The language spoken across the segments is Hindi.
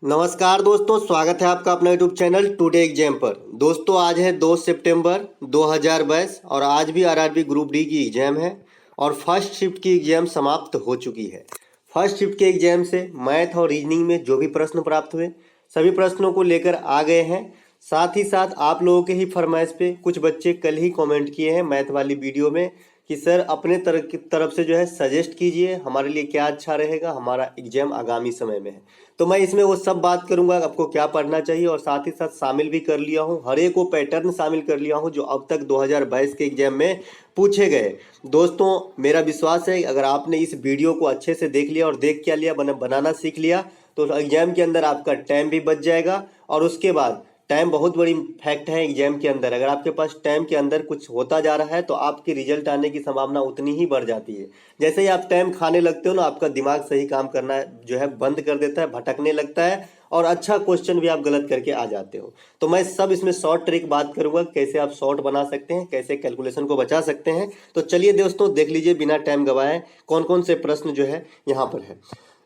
नमस्कार दोस्तों, स्वागत है आपका अपना यूट्यूब चैनल टुडे एग्जाम पर। दोस्तों आज है 2 सितंबर 2022 और आज भी आरआरबी ग्रुप डी की एग्जाम है और फर्स्ट शिफ्ट की एग्जाम समाप्त हो चुकी है। फर्स्ट शिफ्ट के एग्जाम से मैथ और रीजनिंग में जो भी प्रश्न प्राप्त हुए सभी प्रश्नों को लेकर आ गए हैं। साथ ही साथ आप लोगों के ही फरमाइश पे कुछ बच्चे कल ही कमेंट किए हैं मैथ वाली वीडियो में कि सर अपने तरफ से जो है सजेस्ट कीजिए हमारे लिए क्या अच्छा रहेगा, हमारा एग्जाम आगामी समय में है। तो मैं इसमें वो सब बात करूंगा आपको क्या पढ़ना चाहिए और साथ ही साथ शामिल भी कर लिया हूँ, हर एक को पैटर्न शामिल कर लिया हूँ जो अब तक 2022 के एग्जाम में पूछे गए। दोस्तों मेरा विश्वास है अगर आपने इस वीडियो को अच्छे से देख लिया और देख क्या लिया बनाना सीख लिया तो एग्जाम के अंदर आपका टाइम भी बच जाएगा। और उसके बाद टाइम बहुत बड़ी फैक्ट है एग्जाम के अंदर, अगर आपके पास टाइम के अंदर कुछ होता जा रहा है तो आपकी रिजल्ट आने की संभावना उतनी ही बढ़ जाती है। जैसे ही आप टाइम खाने लगते हो ना, आपका दिमाग सही काम करना जो है बंद कर देता है, भटकने लगता है और अच्छा क्वेश्चन भी आप गलत करके आ जाते हो। तो मैं सब इसमें शॉर्ट ट्रिक बात करूंगा कैसे आप शॉर्ट बना सकते हैं, कैसे कैलकुलेशन को बचा सकते हैं। तो चलिए दोस्तों देख लीजिए बिना टाइम गवाए कौन कौन से प्रश्न जो है यहाँ पर है।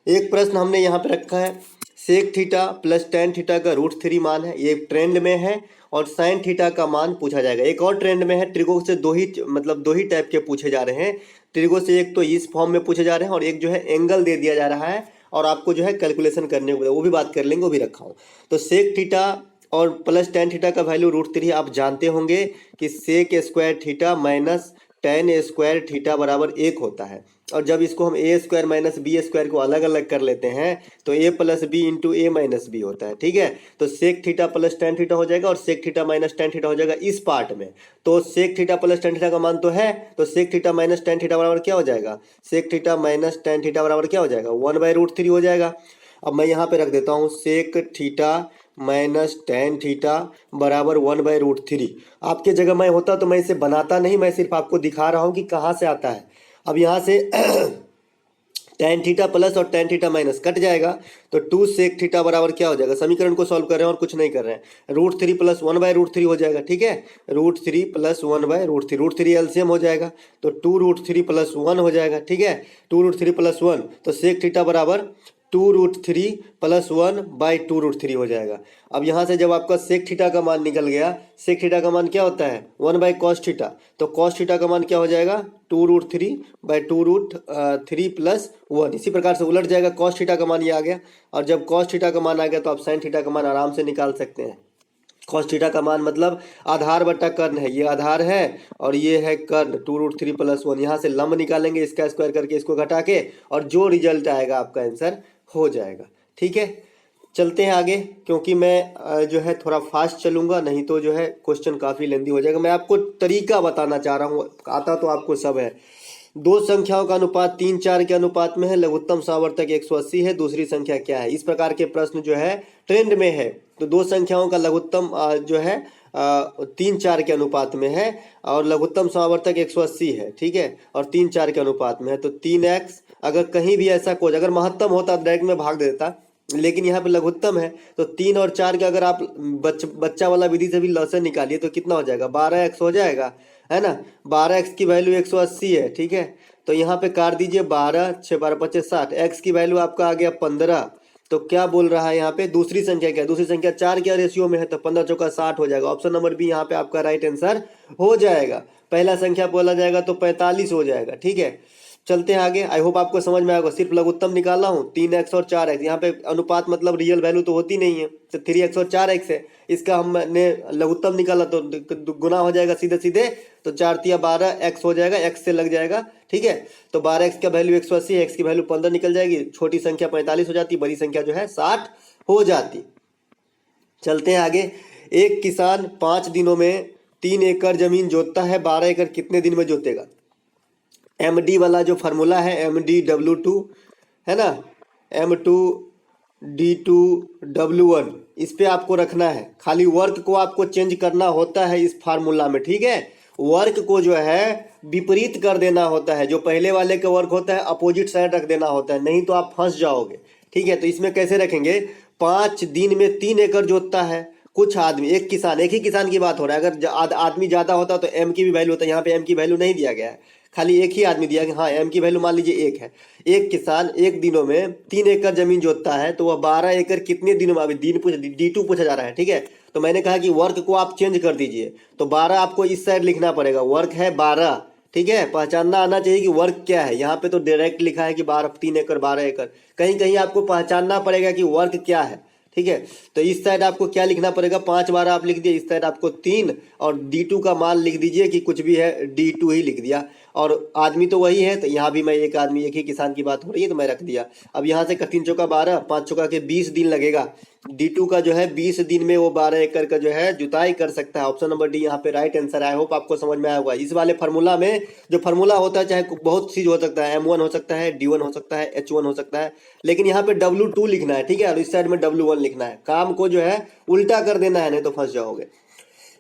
एक प्रश्न हमने यहाँ पे रखा है, sec theta plus tan theta का √3 मान है, ये ट्रेंड में है और साइन थीटा का मान पूछा जाएगा। एक और ट्रेंड में है, ट्रिगो से दो ही टाइप के पूछे जा रहे हैं। ट्रिगो से एक तो इस फॉर्म में पूछे जा रहे हैं और एक जो है एंगल दे दिया जा रहा है और आपको जो है कैलकुलेशन करने को वो भी बात कर लेंगे, वो भी रखा हूँ। तो सेक थीटा और प्लस टेन थीटा का वैल्यू √3 आप जानते होंगे कि sec square theta minus tan square theta बराबर 1 होता है। और जब इसको हम A square minus B square को अलग अलग कर लेते हैं तो A plus B into A minus B होता है। ठीक है, तो sec theta plus tan theta हो जाएगा और sec theta minus tan theta हो जाएगा इस पार्ट में। तो sec theta plus tan theta का मान तो है, तो sec theta minus tan theta बराबर क्या हो जाएगा, sec theta minus tan theta बराबर क्या हो जाएगा, 1/√3 हो जाएगा। अब मैं यहाँ पे रख देता हूँ sec theta minus tan theta बराबर 1/√3। आपके जगह मैं होता तो मैं इसे बनाता नहीं, मैं सिर्फ आपको दिखा रहा हूँ कि कहाँ से आता है। अब यहाँ से टेन थीटा प्लस और टेन थीटा माइनस कट जाएगा तो 2 सेक थीटा बराबर क्या हो जाएगा, समीकरण को सॉल्व कर रहे हैं और कुछ नहीं कर रहे हैं, √3 प्लस 1/√3 हो जाएगा। ठीक है, √3 प्लस 1/√3, √3 एलसीएम हो जाएगा तो 2√3 प्लस 1 हो जाएगा। ठीक है, 2√3 प्लस 1 तो सेक थीटा बराबर 2√3 प्लस 1/2√3 हो जाएगा। अब यहाँ से जब आपका सेक थीटा का मान निकल गया, सेक थीटा का मान क्या होता है 1/cos थीटा, तो cos थीटा का मान क्या हो जाएगा 2√3/2√3 प्लस 1। इसी प्रकार से उलट जाएगा, cos थीटा का मान ये आ गया और जब cos थीटा का मान आ गया तो आप साइन थीटा का मान आराम से निकाल सकते हैं। cos थीटा का मान मतलब आधार बटा कर्ण है, ये आधार है और ये है कर्ण 2√3 प्लस 1। यहाँ से लंब निकालेंगे, इसका स्क्वायर करके इसको घटा के और जो रिजल्ट आएगा आपका आंसर हो जाएगा। ठीक है, चलते हैं आगे क्योंकि मैं जो है थोड़ा फास्ट चलूंगा, नहीं तो जो है क्वेश्चन काफ़ी लेंदी हो जाएगा। मैं आपको तरीका बताना चाह रहा हूँ, आता तो आपको सब है। दो संख्याओं का अनुपात 3:4 के अनुपात में है, लघुत्तम सावर्तक 180 है, दूसरी संख्या क्या है। इस प्रकार के प्रश्न जो है ट्रेंड में है। तो दो संख्याओं का लघुत्तम जो है 3:4 के अनुपात में है और लघुत्तम सावर्तक 180 है। ठीक है, और 3:4 के अनुपात में है तो 3x, अगर कहीं भी ऐसा कोई अगर महत्तम होता तो डायरेक्ट में भाग देता, लेकिन यहाँ पे लघुत्तम है तो 3 और 4 का अगर आप बच्चा वाला विधि से भी लॉसन निकालिए तो कितना हो जाएगा 12x हो जाएगा, है ना। 12x की वैल्यू 180 है। ठीक है, तो यहाँ पे काट दीजिए 12, 6 12 25 60, x की वैल्यू आपका आ गया 15। तो क्या बोल रहा है यहाँ पे, दूसरी संख्या क्या है, दूसरी संख्या 4 के रेशियो में है तो 15 चौका 60 हो जाएगा। ऑप्शन नंबर बी यहाँ पे आपका राइट आंसर हो जाएगा। पहला संख्या बोला जाएगा तो 45 हो जाएगा। ठीक है, चलते हैं आगे। आई होप आपको समझ में आएगा, सिर्फ लघुत्तम निकाला हूँ 3x और 4x। यहाँ पे अनुपात मतलब रियल वैल्यू तो होती नहीं है तो 3x और 4x है, इसका हमने लघुत्तम निकाला तो गुना हो जाएगा सीधे सीधे, तो 4 तिया 12 x हो जाएगा, x से लग जाएगा। ठीक है, तो 12x का वैल्यू 180, x की वैल्यू 15 निकल जाएगी, छोटी संख्या 45 हो जाती, बड़ी संख्या जो है 60 हो जाती। चलते हैं आगे। एक किसान 5 दिनों में 3 एकड़ जमीन जोतता है, 12 एकड़ कितने दिन में जोतेगा। MD वाला जो फार्मूला है MDW2 है ना, M2D2W1, इस पे आपको रखना है। खाली वर्क को आपको चेंज करना होता है इस फार्मूला में। ठीक है, वर्क को जो है विपरीत कर देना होता है, जो पहले वाले का वर्क होता है अपोजिट साइड रख देना होता है, नहीं तो आप फंस जाओगे। ठीक है, तो इसमें कैसे रखेंगे, 5 दिन में 3 एकड़ जोतता है, कुछ आदमी, एक किसान, एक ही किसान की बात हो रहा है, अगर आदमी ज्यादा होता तो m की भी वैल्यू होता है, यहाँ पे m की वैल्यू नहीं दिया गया है, खाली एक ही आदमी दिया कि हाँ m की वैल्यू मान लीजिए 1 है। एक किसान एक दिनों में 3 एकड़ जमीन जोतता है तो वह 12 एकड़ कितने दिनों में, अभी D2 पूछा जा रहा है, ठीक है। तो मैंने कहा कि वर्क को आप चेंज कर दीजिए, तो 12 आपको इस साइड लिखना पड़ेगा, वर्क है 12, ठीक है। पहचानना आना चाहिए कि वर्क क्या है। यहाँ पे तो डायरेक्ट लिखा है कि 3 एकड़ 12 एकड़, कहीं कहीं आपको पहचानना पड़ेगा कि वर्क क्या है, ठीक है। तो इस साइड आपको क्या लिखना पड़ेगा, 5 12 आप लिख दिए, इस साइड आपको 3 और D2 का मान लिख दीजिए कि कुछ भी है D2 ही लिख दिया। और आदमी तो वही है, तो यहाँ भी मैं एक आदमी एक ही किसान की बात हो रही है तो मैं रख दिया। अब यहाँ से 3 चौका 12, 5 चौका के 20 दिन लगेगा। D2 का जो है 20 दिन में वो 12 एकड़ का जो है जुताई कर सकता है। ऑप्शन नंबर डी यहाँ पे राइट आंसर है। आई होप आपको समझ में आया होगा। इस वाले फार्मूला में जो फार्मूला होता है, चाहे बहुत चीज हो सकता है, M1 हो सकता है, D1 हो सकता है, H1 हो सकता है, लेकिन यहाँ पे W2 लिखना है, ठीक है। और इस साइड में W1 लिखना है। काम को जो है उल्टा कर देना है, नहीं तो फंस जाओगे।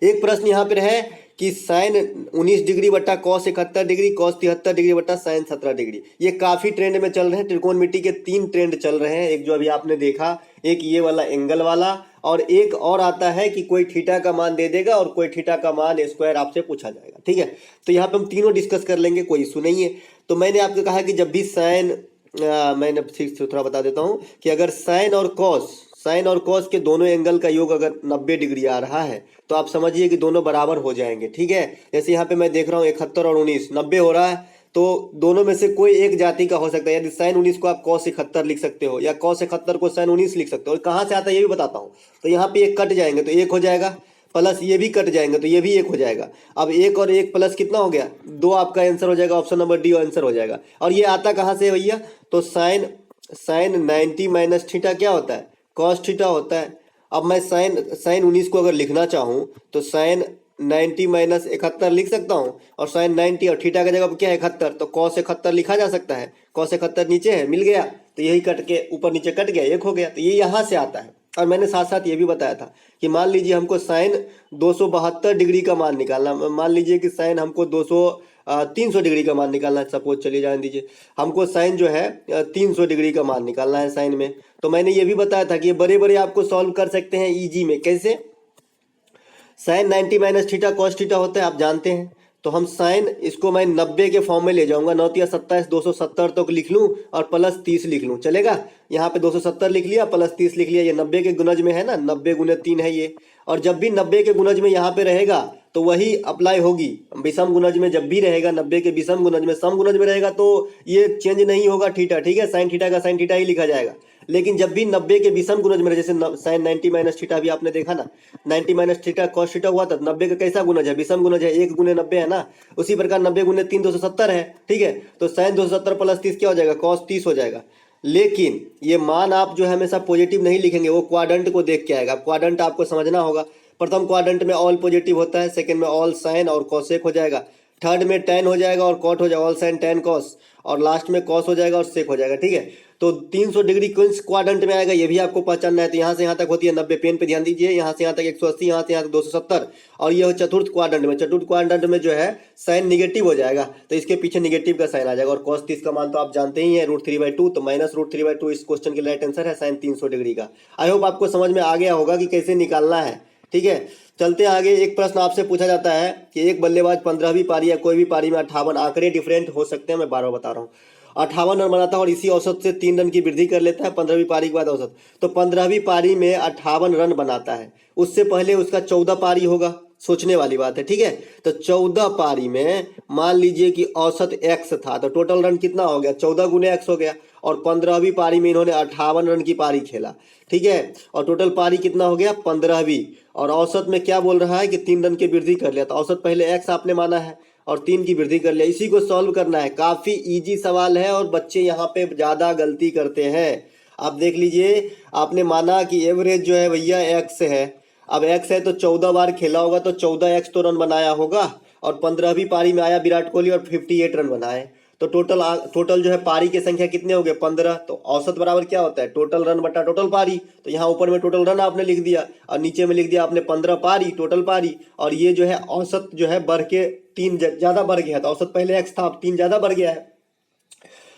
एक प्रश्न यहाँ पे है कि साइन 19 डिग्री बट्टा कॉस 71 डिग्री, कॉस 73 डिग्री बट्टा साइन 17 डिग्री। ये काफी ट्रेंड में चल रहे हैं। त्रिकोणमिति के 3 ट्रेंड चल रहे हैं, एक जो अभी आपने देखा, एक ये वाला एंगल वाला, और एक और आता है कि कोई थीटा का मान दे देगा और कोई थीटा का मान स्क्वायर आपसे पूछा जाएगा, ठीक है। तो यहाँ पे हम तीनों डिस्कस कर लेंगे, कोई इशू नहीं है। तो मैंने आपको कहा कि जब भी साइन, मैंने ठीक से थोड़ा बता देता हूँ कि अगर साइन और कॉस के दोनों एंगल का योग अगर 90 डिग्री आ रहा है तो आप समझिए कि दोनों बराबर हो जाएंगे, ठीक है। जैसे यहाँ पे मैं देख रहा हूँ 71 और 19 90 हो रहा है, तो दोनों में से कोई एक जाति का हो सकता है। यदि साइन 19 को आप कॉस 71 लिख सकते हो या कॉस 71 को साइन 19 लिख सकते हो। और कहाँ से आता है ये भी बताता हूँ। तो यहाँ पे एक कट जाएंगे तो एक हो जाएगा, प्लस ये भी कट जाएंगे तो ये भी एक हो जाएगा। अब एक और एक प्लस कितना हो गया, 2 आपका आंसर हो जाएगा। ऑप्शन नंबर डी आंसर हो जाएगा। और ये आता कहाँ से है भैया, तो साइन 90 माइनस थीटा क्या होता है, कॉस थीटा होता है। अब मैं साइन 19 को अगर लिखना चाहूँ तो साइन 90 माइनस 71 लिख सकता हूँ, और साइन 90 और थीटा की जगह पर क्या है 71, तो कॉस 71 लिखा जा सकता है। कॉस 71 नीचे है, मिल गया, तो यही कट के ऊपर नीचे कट गया, एक हो गया। तो ये यहाँ से आता है। और मैंने साथ साथ ये भी बताया था कि मान लीजिए हमको साइन 272 डिग्री का मान निकालना, मान लीजिए कि साइन हमको 300 डिग्री का मान निकालना है, सपोज चलिए जान दीजिए, हमको साइन जो है 300 डिग्री का मान निकालना है साइन में। तो मैंने ये भी बताया था कि ये बड़े बड़े आपको सॉल्व कर सकते हैं इजी में। कैसे, sine 90 minus theta cos theta होता है, आप जानते हैं। तो हम साइन इसको मैं 90 के फॉर्म में ले जाऊंगा, 9 या 27 270 तक लिख लूं और प्लस 30 लिख लूं, चलेगा। यहाँ पे 270 लिख लिया, प्लस 30 लिख लिया। ये 90 के गुणज में है ना, 90 गुने 3 है ये। और जब भी 90 के गुणज में यहाँ पे रहेगा तो वही अप्लाई होगी विषम गुणज में। जब भी रहेगा 90 के विषम गुणज में, सम गुणज में रहेगा तो ये चेंज नहीं होगा थीटा, ठीक है। साइन थीटा का साइन थीटा ही लिखा जाएगा। लेकिन जब भी 90 के विषम गुणज में रहे, जैसे साइन 90 माइनस थीटा भी आपने देखा ना, 90 माइनस थीटा कॉस थीटा हुआ था, 90 का कैसा गुणज है, विषम गुणज है, 1 गुने 90 है ना। उसी प्रकार 90 गुने 3 270 है, ठीक है। तो साइन 270 प्लस 30 क्या हो जाएगा, कॉस 30 हो जाएगा। लेकिन ये मान आप जो है हमेशा पॉजिटिव नहीं लिखेंगे, वो क्वाड्रेंट को देख के आएगा। क्वाड्रेंट आपको समझना होगा। प्रथम क्वाड्रेंट में ऑल पॉजिटिव होता है, सेकंड में ऑल साइन और कॉसेक हो जाएगा, थर्ड में टेन हो जाएगा और कॉट हो जाएगा, ऑल साइन टेन कॉस, और लास्ट में कॉस हो जाएगा और सेक हो जाएगा, ठीक है। तो 300 डिग्री कौन क्वाड्रेंट में आएगा ये भी आपको पहचानना है। तो यहाँ से यहाँ तक होती है 90, पेन पे ध्यान दीजिए, यहाँ से यहाँ तक 180, यहाँ से यहाँ तक 270, और ये चतुर्थ क्वाड्रेंट में, चतुर्थ क्वाड्रेंट में जो है साइन निगेटिव हो जाएगा, तो इसके पीछे निगेटिव का साइन आ जाएगा। और cos 30 का मान तो आप जानते ही हैं √3/2, तो माइनस √3/2 इस क्वेश्चन के राइट आंसर है साइन 300 डिग्री का। आई होप आपको समझ में आ गया होगा कि कैसे निकालना है, ठीक है। चलते आगे। एक प्रश्न आपसे पूछा जाता है कि एक बल्लेबाज 15वीं पारी या कोई भी पारी में 58, आंकड़े डिफरेंट हो सकते हैं, मैं 12 बता रहा हूँ, 58 रन बनाता है और इसी औसत से 3 रन की वृद्धि कर लेता है 15वीं पारी के बाद औसत। तो 15वीं पारी में 58 रन बनाता है, उससे पहले उसका 14 पारी होगा, सोचने वाली बात है, ठीक है। तो 14 पारी में मान लीजिए कि औसत x था, तो टोटल रन कितना हो गया, 14 गुने x हो गया। और 15वीं पारी में इन्होंने 58 रन की पारी खेला, ठीक है। और टोटल पारी कितना हो गया 15वीं, और औसत में क्या बोल रहा है कि 3 रन की वृद्धि कर लिया। तो औसत पहले x आपने माना है और 3 की वृद्धि कर लिया। इसी को सॉल्व करना है, काफी इजी सवाल है और बच्चे यहाँ पे ज्यादा गलती करते हैं। आप देख लीजिए, आपने माना कि एवरेज जो है भैया x है। अब x है तो 14 बार खेला होगा तो 14x तो रन बनाया होगा, और 15वीं पारी में आया विराट कोहली और 58 रन बनाए। तो टोटल जो है पारी की संख्या कितने हो गए 15। तो औसत बराबर क्या होता है, टोटल रन बटा टोटल पारी। तो यहाँ ऊपर में टोटल रन आपने लिख दिया और नीचे में लिख दिया आपने 15 पारी टोटल पारी, और ये जो है औसत जो है बढ़ के 3 ज्यादा बढ़ गया। तो औसत पहले x था, अब 3 ज्यादा बढ़ गया है।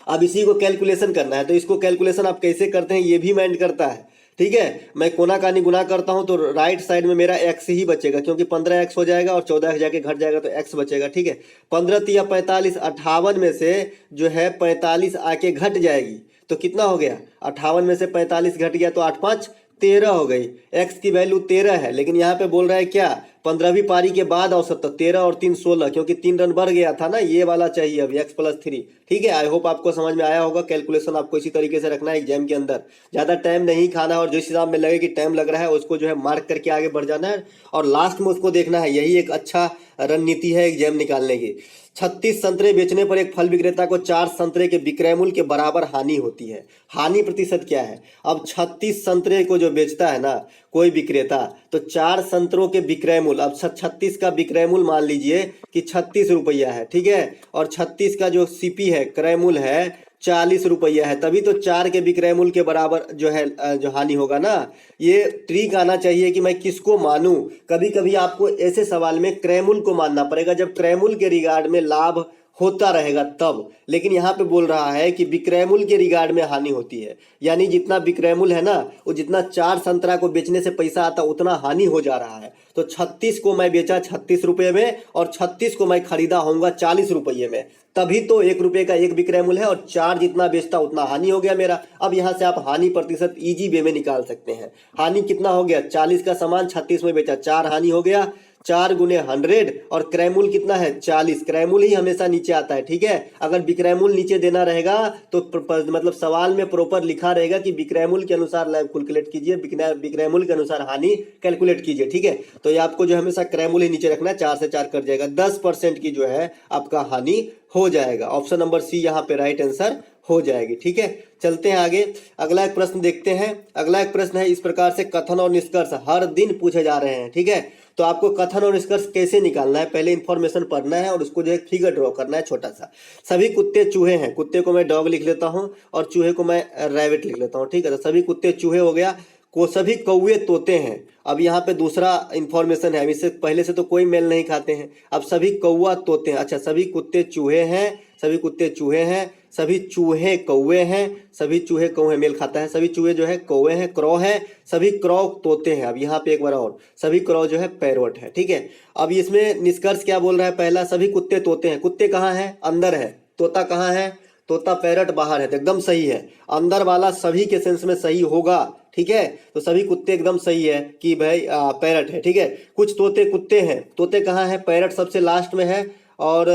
अब इसी को कैलकुलेशन करना है। तो इसको कैलकुलेशन आप कैसे करते हैं ये भी माइंड करता है ठीक है। मैं कोना कानी गुना करता हूं तो राइट साइड में मेरा x ही बचेगा, क्योंकि 15x हो जाएगा और 14 जाके घट जाएगा तो x बचेगा। ठीक है, 15 तिया 45, 58 में से जो है 45 आके घट जाएगी तो कितना हो गया, 58 में से 45 घट गया तो 8 5 13 हो गई। x की वैल्यू 13 है, लेकिन यहाँ पे बोल रहा है क्या, 15वीं पारी के बाद औसत, तो 13 और 3 16, क्योंकि 3 रन बढ़ गया था ना, ये वाला चाहिए अभी x+3। ठीक है, आई होप आपको समझ में आया होगा। कैलकुलेशन आपको इसी तरीके से रखना है एग्जाम के अंदर, ज़्यादा टाइम नहीं खाना, और जिस हिसाब में लगे कि टाइम लग रहा है उसको जो है मार्क करके आगे बढ़ जाना है और लास्ट में उसको देखना है। यही एक अच्छा रणनीति है एग्जाम निकालने की। 36 संतरे बेचने पर एक फल विक्रेता को 4 संतरे के विक्रय मूल्य के बराबर हानि होती है। हानि प्रतिशत क्या है, अब 36 संतरे को जो बेचता है ना कोई विक्रेता, तो 4 संतरों के विक्रय मूल्य, अब 36 का विक्रय मूल्य मान लीजिए कि 36 रुपया है। ठीक है, और 36 का जो सीपी है, क्रय मूल्य है 40 रुपया है, तभी तो 4 के विक्रय मूल्य के बराबर जो है जो हानि होगा ना। ये ट्रिक आना चाहिए कि मैं किसको मानूं। कभी कभी आपको ऐसे सवाल में क्रय मूल्य को मानना पड़ेगा जब क्रय मूल्य के रिगार्ड में लाभ होता रहेगा तब, लेकिन यहाँ पे बोल रहा है कि विक्रय मूल्य के रिगार्ड में हानि होती है, यानी जितना विक्रय मूल्य है ना, वो जितना 4 संतरा को बेचने से पैसा आता उतना हानि हो जा रहा है। तो 36 को मैं बेचा 36 रुपये में और 36 को मैं खरीदा होऊंगा 40 रुपये में, तभी तो 1 रुपये का एक विक्रय मूल्य है, और 4 जितना बेचता उतना हानि हो गया मेरा। अब यहाँ से आप हानि प्रतिशत इजी वे में निकाल सकते हैं। हानि कितना हो गया, 40 का सामान 36 में बेचा, 4 हानि हो गया, 4 गुने 100, और क्रय मूल्य कितना है 40। क्रय मूल्य ही हमेशा नीचे आता है। ठीक है, अगर विक्रय मूल्य नीचे देना रहेगा तो मतलब सवाल में प्रॉपर लिखा रहेगा कि विक्रय मूल्य के अनुसार लाभ कैलकुलेट कीजिए, विक्रय मूल्य के अनुसार हानि कैलकुलेट कीजिए। ठीक है, तो ये आपको जो हमेशा क्रय मूल्य नीचे रखना है, 4 से 4 कट जाएगा, 10% की जो है आपका हानि हो जाएगा। ऑप्शन नंबर सी यहाँ पे राइट आंसर हो जाएगी। ठीक है, चलते हैं आगे, अगला एक प्रश्न देखते हैं। अगला एक प्रश्न है इस प्रकार से, कथन और निष्कर्ष हर दिन पूछे जा रहे हैं। ठीक है, तो आपको कथन और निष्कर्ष कैसे निकालना है, पहले इंफॉर्मेशन पढ़ना है और उसको जो है फिगर ड्रॉ करना है छोटा सा। सभी कुत्ते चूहे हैं, कुत्ते को मैं डॉग लिख लेता हूं और चूहे को मैं रैबिट लिख लेता हूं। ठीक है, तो सभी कुत्ते चूहे हो गया, को सभी कौवे तोते हैं। अब यहाँ पे दूसरा इंफॉर्मेशन है, इससे पहले से तो कोई मेल नहीं खाते हैं, अब सभी कौवा तोते हैं। अच्छा, सभी कुत्ते चूहे हैं, सभी कुत्ते चूहे हैं, सभी चूहे कौवे हैं, सभी चूहे कौवे मेल खाता है, सभी चूहे जो है कौवे हैं, क्रॉ है, सभी क्रॉ तोते हैं। अब यहाँ पे एक बार और, सभी क्रॉ जो है पैरोट है। ठीक है, अब इसमें निष्कर्ष क्या बोल रहा है, पहला सभी कुत्ते तोते हैं, कुत्ते कहाँ है, अंदर है, तोता कहाँ है, तोता पैरट बाहर है, तो एकदम सही है। अंदर वाला सभी के सेंस में सही होगा। ठीक है, तो सभी कुत्ते एकदम सही है कि भाई पैरट है। ठीक है, कुछ तोते कुत्ते हैं, तोते कहाँ है, पैरट सबसे लास्ट में है, और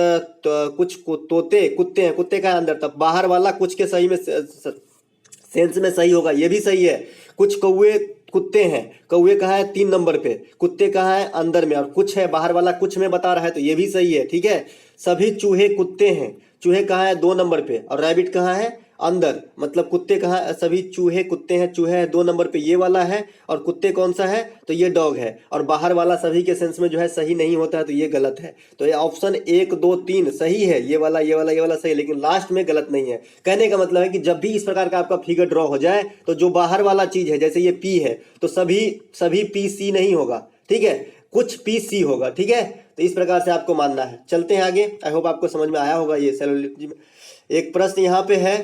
तो कुछ तोते कुत्ते हैं, कुत्ते का अंदर, तब बाहर वाला कुछ के सही में सेंस में सही होगा, ये भी सही है। कुछ कौवे कुत्ते हैं, कौवे कहाँ है 3 नंबर पे, कुत्ते कहाँ है अंदर में, और कुछ है बाहर वाला कुछ में बता रहा है, तो ये भी सही है। ठीक है, सभी चूहे कुत्ते हैं, चूहे कहाँ है 2 नंबर पे, और रैबिट कहाँ है अंदर, मतलब कुत्ते कहाँ, सभी चूहे कुत्ते हैं, चूहे है 2 नंबर पे, ये वाला है, और कुत्ते कौन सा है, तो ये डॉग है, और बाहर वाला सभी के सेंस में जो है सही नहीं होता है, तो ये गलत है। तो ये ऑप्शन 1 2 3 सही है, ये वाला ये वाला ये वाला सही, लेकिन लास्ट में गलत नहीं है। कहने का मतलब है कि जब भी इस प्रकार का आपका फिगर ड्रॉ हो जाए तो जो बाहर वाला चीज है, जैसे ये पी है तो सभी पी सी नहीं होगा। ठीक है, कुछ पी सी होगा। ठीक है, तो इस प्रकार से आपको मानना है। चलते हैं आगे, आई होप आपको समझ में आया होगा ये सेलोलॉजी में। एक प्रश्न यहाँ पे है,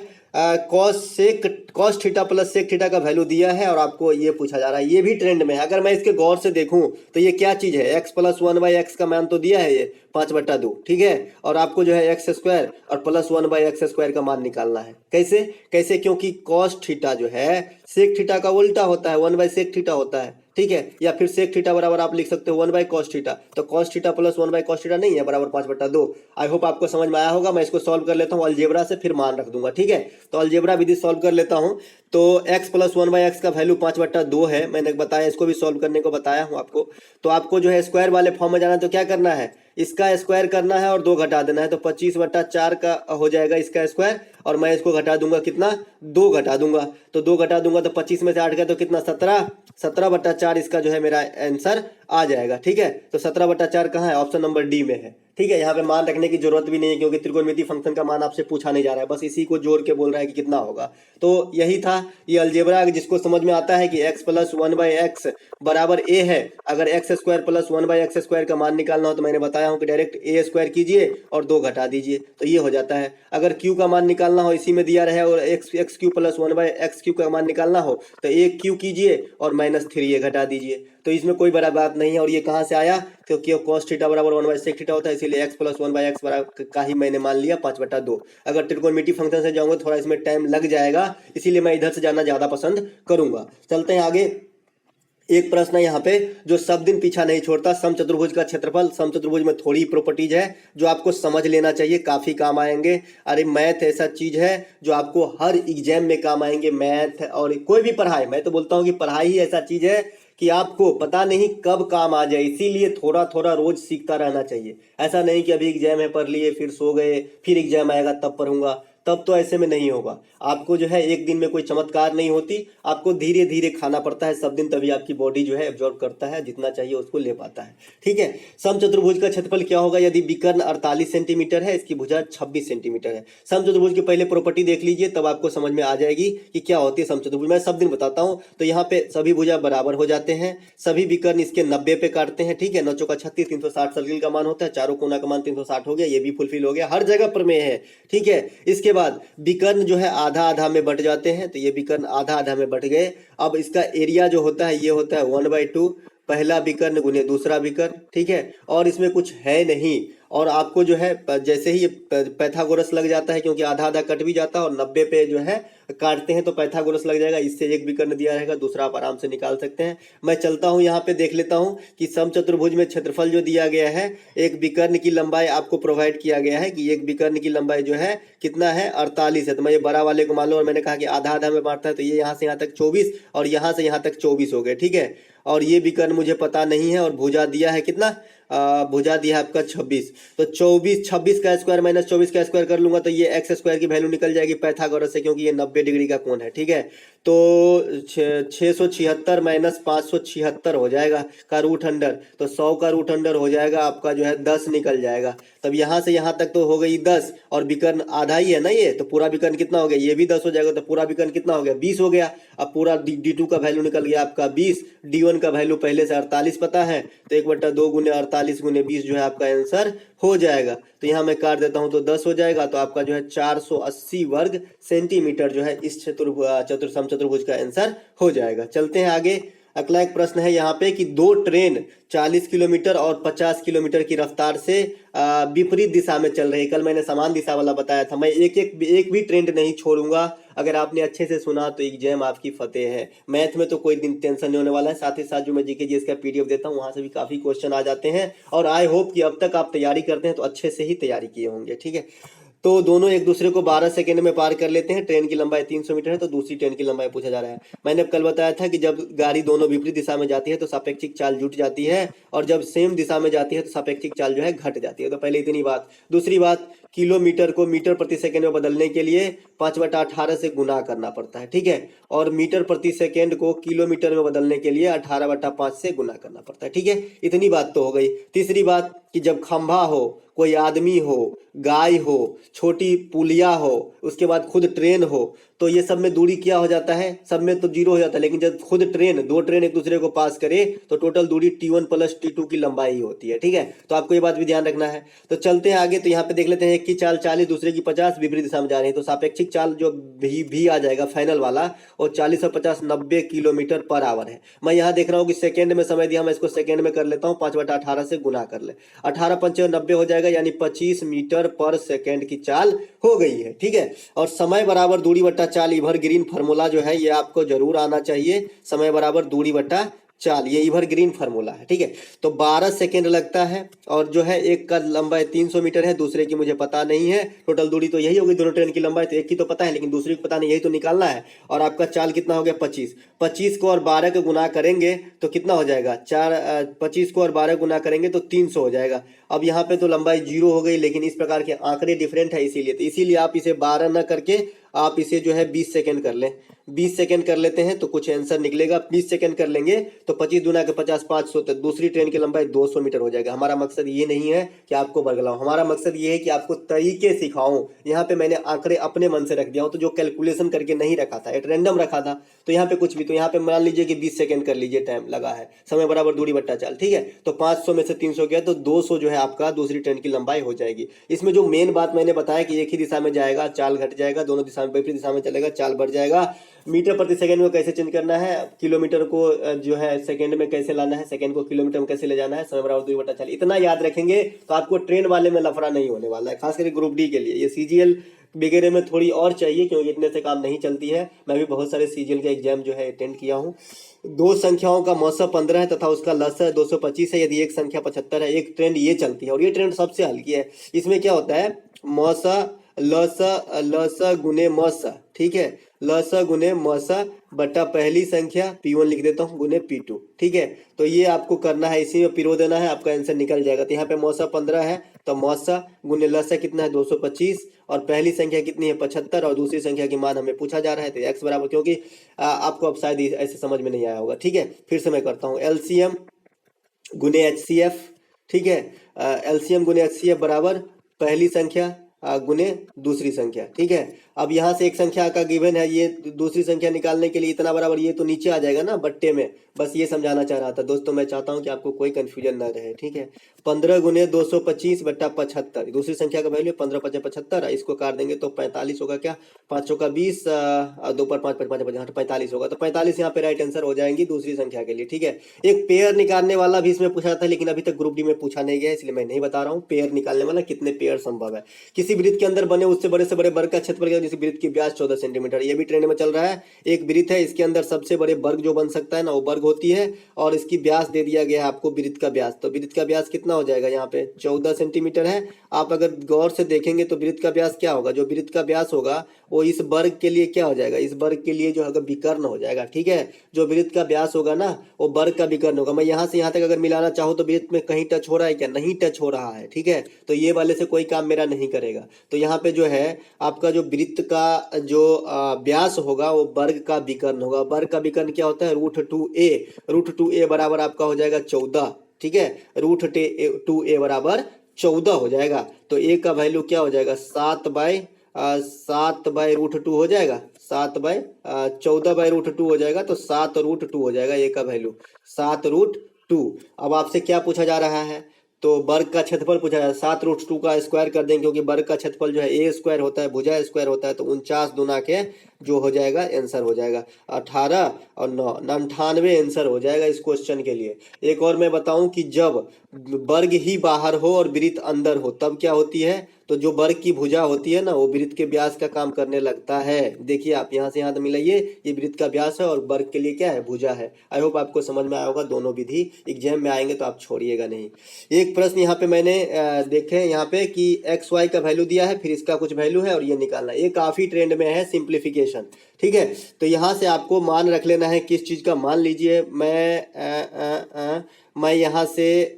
cos theta plus sec theta का वैल्यू दिया है और आपको ये पूछा जा रहा है, ये भी ट्रेंड में है। अगर मैं इसके गौर से देखूं तो ये क्या चीज है, x + 1/x का मान तो दिया है ये 5/2। ठीक है, और आपको जो है x² और प्लस 1/x² का मान निकालना है। कैसे कैसे, क्योंकि कॉस थीटा जो है सेक थीटा का उल्टा होता है, 1/सेक थीटा होता है। ठीक है, या फिर सेक थीटा बराबर आप लिख सकते हो 1/cos थीटा, तो cos theta plus 1/cos theta नहीं है, बराबर 5/2। आई होप आपको समझ में आया होगा। मैं इसको सॉल्व कर लेता हूँ अलजेब्रा से, फिर मान रख दूंगा। ठीक है, तो अलजेब्रा विधि सॉल्व कर लेता हूँ। तो x + 1/x का वैल्यू 5/2 है, मैंने बताया, इसको भी सॉल्व करने को बताया हूँ आपको। तो आपको जो है स्क्वायर वाले फॉर्म में जाना है, तो क्या करना है, इसका स्क्वायर करना है और 2 घटा देना है, तो 25/4 का हो जाएगा इसका स्क्वायर, और मैं इसको घटा दूंगा कितना, 2 घटा दूंगा, तो 2 घटा दूंगा तो 25 में से 8 गया तो कितना 17, 17/4 इसका जो है मेरा आंसर आ जाएगा। ठीक है, तो 17/4 कहाँ है? ऑप्शन नंबर डी में है। ठीक है, यहाँ पे मान रखने की जरूरत भी नहीं है क्योंकि त्रिकोणमिति फंक्शन का मान आपसे पूछा नहीं जा रहा है, बस इसी को जोड़ के बोल रहा है कि कितना होगा। तो यही था ये अलजेब्रा, जिसको समझ में आता है कि x प्लस 1/x बराबर a है। अगर x² प्लस 1/x² का मान निकालना हो तो मैंने बताया हूँ कि डायरेक्ट a² कीजिए और 2 घटा दीजिए तो ये हो जाता है। अगर q का मान निकालना हो, इसी में दिया रहे, और x³ प्लस 1/x³ का मान निकालना हो तो a q कीजिए और -3 a घटा दीजिए, तो इसमें कोई बड़ा बात नहीं है। और ये कहाँ से आया? क्योंकि cos थीटा बराबर 1/sec थीटा होता है, इसीलिए x प्लस 1/x बराबर का ही मैंने मान लिया 5/2। अगर त्रिकोणमिति फंक्शन से जाऊंगा थोड़ा इसमें टाइम लग जाएगा, इसीलिए मैं इधर से जाना ज्यादा पसंद करूंगा। चलते हैं आगे। एक प्रश्न है यहाँ पे जो सब दिन पीछा नहीं छोड़ता, समचतुर्भुज का क्षेत्रफल। समचतुर्भुज में थोड़ी प्रॉपर्टीज है जो आपको समझ लेना चाहिए, काफी काम आएंगे। अरे मैथ ऐसा चीज है जो आपको हर एग्जाम में काम आएंगे। मैथ और कोई भी पढ़ाई, मैं तो बोलता हूँ कि पढ़ाई ही ऐसा चीज है कि आपको पता नहीं कब काम आ जाए, इसीलिए थोड़ा थोड़ा रोज सीखता रहना चाहिए। ऐसा नहीं कि अभी एग्जाम है पढ़ लिए फिर सो गए, फिर एग्जाम आएगा तब पढ़ूंगा, तब तो ऐसे में नहीं होगा। आपको जो है एक दिन में कोई चमत्कार नहीं होती, आपको धीरे धीरे खाना पड़ता है सब दिन, तभी आपकी बॉडी जो है एब्जॉर्ब करता है, जितना चाहिए उसको ले पाता है। ठीक है, समचतुर्भुज का क्षेत्रफल क्या होगा? यदि विकर्ण 48 सेंटीमीटर है, इसकी भुजा 26 सेंटीमीटर है। समचतुर्भुज की पहले प्रॉपर्टी देख लीजिए, तब आपको समझ में आ जाएगी कि क्या होती है समचतुर्भुज। मैं सब दिन बताता हूँ। तो यहाँ पे सभी भुजा बराबर हो जाते हैं, सभी विकर्ण इसके 90 पे काटते हैं। ठीक है, 9 चौका 36, 360 सर्किल का मान होता है, चारों कोना का मान 360 हो गया, ये भी फुलफिल हो गया, हर जगह प्रमेय है। ठीक है, इसके बाद विकर्ण जो है आधा आधा में बट जाते हैं, तो ये विकर्ण आधा आधा में बट गए। अब इसका एरिया जो होता है ये होता है 1/2, पहला विकर्ण गुने दूसरा विकर्ण। ठीक है, और इसमें कुछ है नहीं, और आपको जो है जैसे ही ये पैथागोरस लग जाता है, क्योंकि आधा आधा कट भी जाता है और 90 पे जो है काटते हैं तो पैथागोरस लग जाएगा, इससे एक विकर्ण दिया रहेगा, दूसरा आप आराम से निकाल सकते हैं। मैं चलता हूं यहाँ पे देख लेता हूं कि समचतुर्भुज में क्षेत्रफल जो दिया गया है, एक विकर्ण की लंबाई आपको प्रोवाइड किया गया है कि एक विकर्ण की लंबाई जो है कितना है? 48 है। तो मैं ये बड़ा वाले को मान लो, और मैंने कहा कि आधा आधा में बांटता है, तो ये यहाँ से यहाँ तक 24 और यहाँ से यहाँ तक 24 हो गए। ठीक है, और ये विकर्ण मुझे पता नहीं है, और भुजा दिया है कितना? भुजा दिया है आपका 26। तो 26 का स्क्वायर माइनस 24 का स्क्वायर कर लूंगा तो ये x² की वैल्यू निकल जाएगी पैथागोरस से, क्योंकि ये 90 डिग्री का कोण है। ठीक है, तो 676 माइनस 576 हो जाएगा का रूट अंडर, तो 100 का रूट अंडर हो जाएगा आपका जो है 10 निकल जाएगा। तब यहाँ से यहाँ तक तो हो गई 10, और विकर्ण आधा ही है ना ये, तो पूरा विकर्ण कितना हो गया? ये भी 10 हो जाएगा, तो पूरा विकर्ण कितना हो गया? 20 हो गया। अब पूरा d2 का वैल्यू निकल गया आपका 20, d1 का वैल्यू पहले से 48 पता है, तो 1/2 गुने 48 गुने 20 जो है आपका आंसर हो जाएगा। तो यहाँ मैं काट देता हूँ तो 10 हो जाएगा, तो आपका जो है 480 वर्ग सेंटीमीटर जो है इस समचतुर्भुज का आंसर हो जाएगा। चलते हैं आगे। अगला एक प्रश्न है यहाँ पे कि दो ट्रेन 40 किलोमीटर और 50 किलोमीटर की रफ्तार से विपरीत दिशा में चल रही है। कल मैंने समान दिशा वाला बताया था, मैं एक भी ट्रेंड नहीं छोड़ूंगा। अगर आपने अच्छे से सुना तो एग्जाम आपकी फतेह है। मैथ में तो कोई दिन टेंशन नहीं होने वाला है, साथ ही साथ जो मैं जीके जीएस का पीडीएफ देता हूँ वहां से भी काफी क्वेश्चन आ जाते हैं, और आई होप कि अब तक आप तैयारी करते हैं तो अच्छे से ही तैयारी किए होंगे। ठीक है, तो दोनों एक दूसरे को 12 सेकंड में पार कर लेते हैं। ट्रेन की लंबाई 300 मीटर है, तो दूसरी ट्रेन की लंबाई पूछा जा रहा है। मैंने कल बताया था कि जब गाड़ी दोनों विपरीत दिशा में जाती है तो सापेक्षिक चाल जुट जाती है, और जब सेम दिशा में जाती है तो सापेक्षिक चाल जो है घट जाती है। तो पहले इतनी बात। दूसरी बात, किलोमीटर को मीटर प्रति सेकंड में बदलने के लिए 5/18 से गुना करना पड़ता है। ठीक है, और मीटर प्रति सेकंड को किलोमीटर में बदलने के लिए 18/5 से गुना करना पड़ता है। ठीक है, इतनी बात तो हो गई। तीसरी बात कि जब खंभा हो, कोई आदमी हो, गाय हो, छोटी पुलिया हो, उसके बाद खुद ट्रेन हो, तो ये सब में दूरी क्या हो जाता है? सब में तो 0 हो जाता है, लेकिन जब खुद दो ट्रेन एक दूसरे को पास करे तो टोटल दूरी T1 प्लस T2 की लंबाई होती है। ठीक है, तो आपको ये बात भी ध्यान रखना है। तो चलते हैं आगे। तो यहाँ पे देख लेते हैं, एक की चाल 40, दूसरे की 50, विपरीत दिशा में जा रही है, तो सापेक्षिक चाल जो भी आ जाएगा फाइनल वाला, और 40 और 50 90 किलोमीटर पर आवर है। मैं यहाँ देख रहा हूँ कि सेकेंड में समय दिया, मैं इसको सेकेंड में कर लेता हूँ, 5/18 से गुना कर ले, 18×5 90 हो जाएगा, यानी 25 मीटर पर सेकेंड की चाल हो गई है। ठीक है, और समय बराबर दूरी बट्टा चाल, इवर ग्रीन फार्मूला जो है ये आपको जरूर आना चाहिए। समय बराबर दूरी बट्टा चाल, ये इवर ग्रीन फार्मूला है। ठीक है, तो 12 सेकेंड लगता है, और जो है एक का लंबाई 300 मीटर है, दूसरे की मुझे पता नहीं है। टोटल दूरी तो यही होगी दोनों ट्रेन की लंबाई, तो एक की तो पता है लेकिन दूसरी को पता नहीं, यही तो निकालना है। और आपका चाल कितना हो गया? 25 को और 12 को गुना करेंगे तो कितना हो जाएगा? 25 को और 12 गुना करेंगे तो 300 हो जाएगा। अब यहाँ पे तो लंबाई 0 हो गई, लेकिन इस प्रकार के आंकड़े डिफरेंट है, इसीलिए आप इसे 12 न करके आप इसे जो है 20 सेकेंड कर लें। 20 सेकंड कर लेते हैं तो कुछ आंसर निकलेगा। 20 सेकंड कर लेंगे तो 25 दूना के 50, 500 तक दूसरी ट्रेन की लंबाई 200 मीटर हो जाएगा। हमारा मकसद ये नहीं है कि आपको बरगलाऊं, हमारा मकसद ये है कि आपको तरीके सिखाऊं। यहाँ पे मैंने आंकड़े अपने मन से रख दिया हूं, तो जो कैलकुलेशन करके नहीं रखा था, एक रैंडम रखा था, तो यहाँ पे कुछ भी, तो यहाँ पे मान लीजिए कि 20 सेकंड कर लीजिए, टाइम लगा है, समय बराबर दूरी बट्टा चाल, ठीक है। तो 500 में से 300 गया तो 200 जो है आपका दूसरी ट्रेन की लंबाई हो जाएगी। इसमें जो मेन बात मैंने बताया कि एक ही दिशा में जाएगा चाल घट जाएगा, दोनों दिशा में विपरीत दिशा में चलेगा चाल बढ़ जाएगा। मीटर प्रति सेकंड में कैसे चेंज करना है, किलोमीटर को जो है सेकंड में कैसे लाना है, सेकंड को किलोमीटर में कैसे ले जाना है, समय बराबर दूरी बटा चाल, इतना याद रखेंगे तो आपको ट्रेन वाले में लफड़ा नहीं होने वाला है, खास करके ग्रुप डी के लिए। ये सीजीएल वगैरह में थोड़ी और चाहिए क्योंकि इतने से काम नहीं चलती है। मैं भी बहुत सारे सीजीएल के एग्जाम जो है अटेंड किया हूँ। दो संख्याओं का मौसा 15 है तथा उसका लसा 225 है, यदि एक संख्या 75 है। एक ट्रेंड ये चलती है और ये ट्रेंड सबसे हल्की है। इसमें क्या होता है, मौसा लसा गुने मौसा, ठीक है, लसा गुने मौसा बटा पहली संख्या P1 लिख देता हूँ गुने P2, ठीक है। तो ये आपको करना है, इसी में पिरो देना है, आपका आंसर निकल जाएगा। तो यहाँ पे मौसा 15 है तो मौसा गुने लसा कितना है 225, और पहली संख्या कितनी है 75, और दूसरी संख्या की मान हमें पूछा जा रहा है तो x बराबर, क्योंकि आपको अब शायद ऐसे समझ में नहीं आया होगा, ठीक है। फिर से मैं करता हूँ, एलसीएम गुने HCF, ठीक है, एलसीएम गुने HCF बराबर पहली संख्या गुने दूसरी संख्या, ठीक है। अब यहाँ से एक संख्या का गिवन है, ये दूसरी संख्या निकालने के लिए इतना बराबर, ये तो नीचे आ जाएगा ना बट्टे में, बस ये समझाना चाह रहा था दोस्तों। मैं चाहता हूँ कि आपको कोई कंफ्यूजन ना रहे, ठीक है। 15 गुने 225 बट्टा 75, दूसरी संख्या का वैल्यू 15 5 75, इसको काट देंगे तो 45 होगा, क्या 5 का 20, 2 पर 5 5 45 होगा। तो 45 यहाँ पे राइट आंसर हो जाएंगी दूसरी संख्या के लिए, ठीक है। एक पेयर निकालने वाला भी इसमें पूछा था, लेकिन अभी तक ग्रुप डी में पूछा नहीं गया, इसलिए मैं नहीं बता रहा हूँ पेयर निकालने वाला कितने पेयर संभव है। किसी वृत्त के अंदर बने उससे बड़े से बड़े वर्ग का क्षेत्रफल, जैसे वृत्त की व्यास 14 सेंटीमीटर, ये भी ट्रेंड में चल रहा है। एक वृत्त है, इसके अंदर सबसे बड़े वर्ग जो बन सकता है ना वो वर्ग होती है, और इसकी व्यास दे दिया गया है आपको वृत्त का व्यास। तो वृत्त का व्यास कितना हो जाएगा, यहाँ पे 14 सेंटीमीटर है। आप अगर गौर से देखेंगे तो वृत्त का व्यास क्या होगा, जो वृत्त का व्यास होगा वो इस वर्ग के लिए क्या हो जाएगा, इस वर्ग के लिए जो है विकर्ण हो जाएगा, ठीक है। जो वृत्त का व्यास होगा ना वो वर्ग का विकर्ण होगा। मैं यहाँ से यहाँ तक अगर मिलाना चाहूँ तो वृत्त में कहीं टच हो रहा है क्या, नहीं टच हो रहा है, ठीक है। तो ये वाले से कोई काम मेरा नहीं करेगा। तो यहाँ पे जो है आपका जो वृत्त का जो व्यास होगा वो वर्ग का विकर्ण होगा। वर्ग का विकर्ण क्या होता है, √2a, √2a बराबर आपका हो जाएगा 14, ठीक है। √2a बराबर 14 हो जाएगा। तो a का वैल्यू क्या हो जाएगा, 7 बाई √2 हो जाएगा, 7 बाई 14 बाई √2 हो जाएगा, तो 7√2 हो जाएगा a का वैल्यू, 7√2। अब आपसे क्या पूछा जा रहा है, तो वर्ग का क्षेत्रफल पूछा जाए, 7√2 का स्क्वायर कर देंगे, क्योंकि वर्ग का क्षेत्रफल जो है ए स्क्वायर होता है, भुजा स्क्वायर होता है, तो 49 दूना के जो हो जाएगा आंसर हो जाएगा 18 और 9 98 आंसर हो जाएगा इस क्वेश्चन के लिए। एक और मैं बताऊं कि जब वर्ग ही बाहर हो और वृत्त अंदर हो तब क्या होती है, तो जो वर्ग की भुजा होती है ना वो वृत्त के व्यास का काम करने लगता है। देखिए आप यहाँ से यहाँ तक मिलाइए, ये वृत्त का व्यास है और वर्ग के लिए क्या है, भुजा है। आई होप आपको समझ में आया होगा, दोनों विधि एग्जाम में आएंगे तो आप छोड़िएगा नहीं। एक प्रश्न यहाँ पे मैंने देखे यहाँ पे कि एक्स वाई का वैल्यू दिया है, फिर इसका कुछ वैल्यू है और ये निकालना है। ये काफी ट्रेंड में है, सिंप्लीफिकेशन, ठीक है। तो यहाँ से आपको मान रख लेना है, किस चीज का मान लीजिए, मैं यहाँ से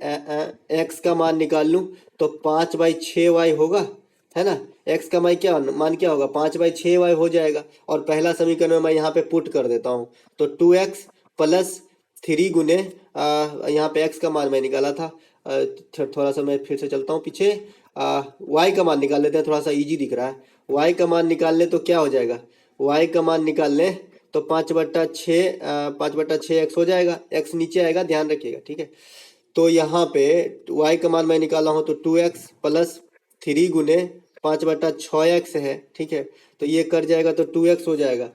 एक्स का मान निकाल लूँ तो 5/6y होगा, है ना। x का मान क्या होगा, 5/6y हो जाएगा। और पहला समीकरण में मैं यहाँ पे पुट कर देता हूँ, तो 2x प्लस 3 गुने यहाँ पे x का मान मैं निकाला था, थोड़ा सा मैं फिर से चलता हूँ पीछे, y का मान निकाल लेते हैं, थोड़ा सा इजी दिख रहा है। y का मान निकाल ले तो क्या हो जाएगा, y का मान निकाल ले तो 5/6 x हो जाएगा, x नीचे आएगा, ध्यान रखिएगा, ठीक है। तो यहाँ पे y का मान मैं निकाला हूँ तो 2x प्लस 3 गुने 5/6x है, ठीक है। तो ये कर जाएगा तो 2x हो जाएगा,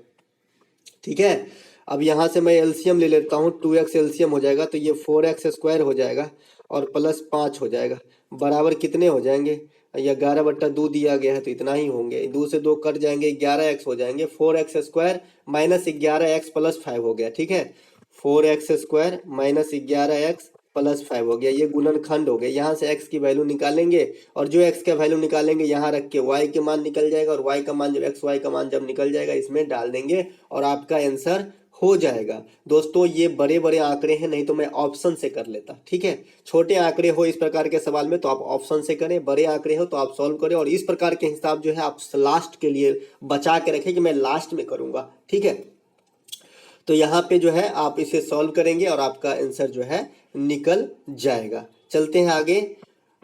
ठीक है। अब यहाँ से मैं एलसीएम ले लेता हूँ, 2x एलसीएम हो जाएगा तो ये 4x स्क्वायर हो जाएगा और प्लस 5 हो जाएगा, बराबर कितने हो जाएंगे, या 11/2 दिया गया है तो इतना ही होंगे, 2 से 2 कट जाएंगे, 11x हो जाएंगे। 4x square minus 11x plus 5 हो गया, ठीक है। 4x square minus 11x plus 5 हो गया, ये गुणनखंड हो गया। यहाँ से x की वैल्यू निकालेंगे और जो x का वैल्यू निकालेंगे यहाँ रख के y के मान निकल जाएगा, और y का मान जब x y का मान जब निकल जाएगा इसमें डाल देंगे और आपका आंसर हो जाएगा। दोस्तों ये बड़े बड़े आंकड़े हैं, नहीं तो मैं ऑप्शन से कर लेता, ठीक है। छोटे आंकड़े हो इस प्रकार के सवाल में तो आप ऑप्शन से करें, बड़े आंकड़े हो तो आप सॉल्व करें, और इस प्रकार के हिसाब जो है आप लास्ट के लिए बचा के रखें कि मैं लास्ट में करूंगा, ठीक है। तो यहाँ पे जो है आप इसे सॉल्व करेंगे और आपका आंसर जो है निकल जाएगा। चलते हैं आगे।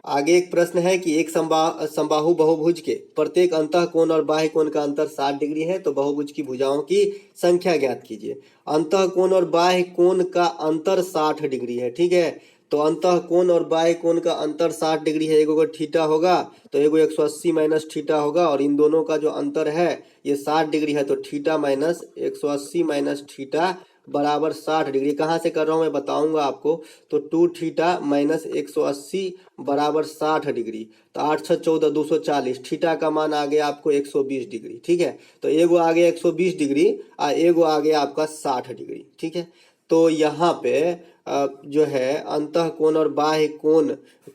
आगे एक प्रश्न है कि एक समबाहु बहुभुज के प्रत्येक अंतः कोण और बाह्य कोण का अंतर 60 डिग्री है, तो बहुभुज की भुजाओं की संख्या ज्ञात कीजिए। अंतः कोण और बाह्य कोण का अंतर 60 डिग्री है, ठीक है। तो अंतः कोण और बाह्य कोण का अंतर 60 डिग्री है। एगो थीटा होगा तो एगो 180 माइनस थीटा होगा, और इन दोनों का जो अंतर है ये 60 डिग्री है, तो थीटा माइनस 180 माइनस थीटा बराबर 60 डिग्री। कहाँ से कर रहा हूँ मैं बताऊंगा आपको। तो 2 थीटा माइनस 180 बराबर 60 डिग्री, तो 8 6 14 240, थीटा का मान आ गया आपको 120 डिग्री, ठीक है। तो एगो आ गया 120 डिग्री और एगो आ गया आपका 60 डिग्री, ठीक है। तो यहाँ पे जो है अंतः कोण और बाह्य कोण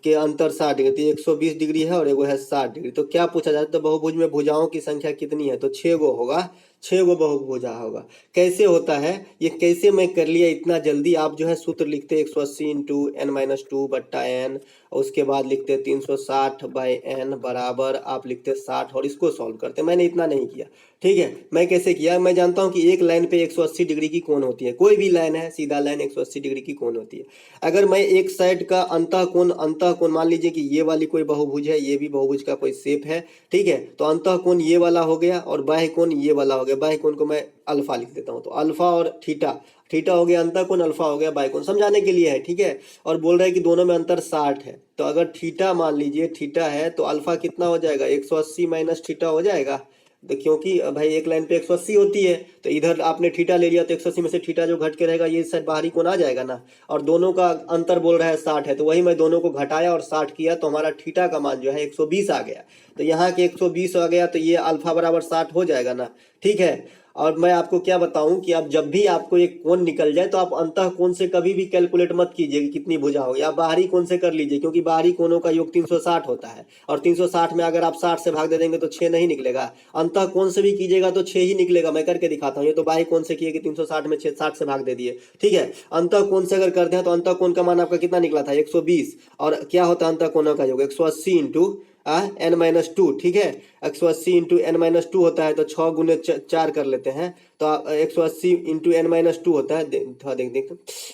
के अंतर 60 डिग्री, तो 120 डिग्री है और एगो है 60 डिग्री। तो क्या पूछा जाता है, तो बहुभुज में भुजाओं की संख्या कितनी है, तो 6 गो होगा, 6 गो बहुभुजा होगा। कैसे होता है ये, कैसे मैं कर लिया इतना जल्दी। आप जो है सूत्र लिखते 180 इंटू एन माइनस 2 बट्टा एन, उसके बाद लिखते 360 बाई एन बराबर आप लिखते 60 और इसको सॉल्व करते। मैंने इतना नहीं किया, ठीक है। मैं कैसे किया, मैं जानता हूं कि एक लाइन पे 180 डिग्री की कोण होती है, कोई भी लाइन है सीधा लाइन 180 डिग्री की कोण होती है। अगर मैं एक साइड का अंतः कोण मान लीजिए कि ये वाली कोई बहुभुज है, ये भी बहुभुज का कोई शेप है, ठीक है। तो अंतः कोण ये वाला हो गया और बाह्य कोण ये वाला हो गया। बाह्य कोण को मैं अल्फा लिख देता हूँ, तो अल्फा और थीटा, थीटा हो गया अंतः कोण, अल्फा हो गया बाह्य कोण, समझाने के लिए है, ठीक है। और बोल रहे हैं कि दोनों में अंतर 60 है, तो अगर थीटा मान लीजिए थीटा है तो अल्फा कितना हो जाएगा, 180 माइनस थीटा हो जाएगा। तो क्योंकि भाई एक लाइन पे 180 होती है, तो इधर आपने थीटा ले लिया तो 180 में से थीटा जो घट के रहेगा ये साइड बाहरी कोण आ जाएगा ना, और दोनों का अंतर बोल रहा है 60 है, तो वही मैं दोनों को घटाया और 60 किया, तो हमारा थीटा का मान जो है 120 आ गया। तो यहाँ के 120 आ गया, तो ये अल्फा बराबर 60 हो जाएगा ना, ठीक है। और मैं आपको क्या बताऊं कि आप जब भी आपको एक कोण निकल जाए तो आप अंतः कोण से कभी भी कैलकुलेट मत कीजिए कि कितनी भुजा होगी, आप बाहरी कोण से कर लीजिए, क्योंकि बाहरी कोणों का योग 360 होता है, और 360 में अगर आप 60 से भाग दे देंगे तो 6 नहीं निकलेगा। अंतः कोण से भी कीजिएगा तो 6 ही निकलेगा। मैं करके दिखाता हूँ, ये तो बाह्य कोण से किए कि 360 में 60 से भाग दे दिए, ठीक है। अंतः कोण से अगर करते हैं तो अंतः कोण का मान आपका कितना निकला था, 120, और क्या होता है अंतः कोणों का योग 180 इंटू एन माइनस 2, ठीक है। 180 इंटू एन माइनस 2 होता है, तो 6 गुने 4 कर लेते हैं, तो 180 इंटू एन माइनस 2 होता है, देख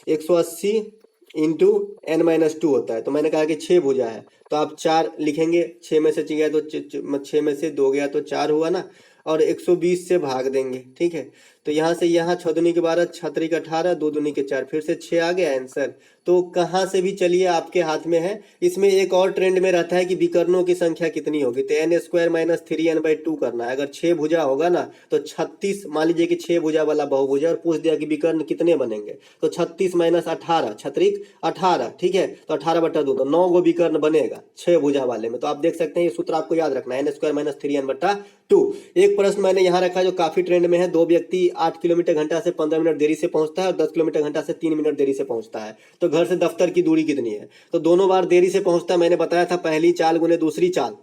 180 इंटू एन माइनस 2 होता है। तो मैंने कहा कि 6 भुजा है, तो आप 4 लिखेंगे, 6 में से गया तो 6 में से 2 गया तो 4 हुआ ना, और 120 से भाग देंगे, ठीक है। तो यहाँ से यहाँ 6 दूनी के 12, 6 त्रिक 18, 2 दूनी के 4, फिर से 6 आ गया आंसर। तो कहाँ से भी चलिए आपके हाथ में है। इसमें एक और ट्रेंड में रहता है कि विकर्णों की संख्या कितनी होगी, तो एन स्क्वायर माइनस 3n/2 करना है। अगर 6 भुजा होगा ना तो 36, मान लीजिए कि 6 भुजा वाला बहुभुज है और पूछ दिया कि विकर्ण कितने बनेंगे, तो 36 माइनस 18, 6 त्रिक 18, ठीक है। तो 18/2, तो 9 गो विकर्ण बनेगा 6 भुजा वाले में। तो आप देख सकते हैं ये सूत्र आपको याद रखना है, एन स्क्वायर माइनस 3n/2। एक प्रश्न मैंने यहाँ रखा जो काफी ट्रेंड में है, 2 व्यक्ति 8 किलोमीटर घंटा से 15 मिनट देरी से पहुंचता है और 10 किलोमीटर घंटा से 3 मिनट देरी से पहुंचता है, तो घर से दफ्तर की दूरी कितनी है। तो दोनों बार देरी से पहुंचता है, मैंने बताया था पहली चाल गुने दूसरी चाल,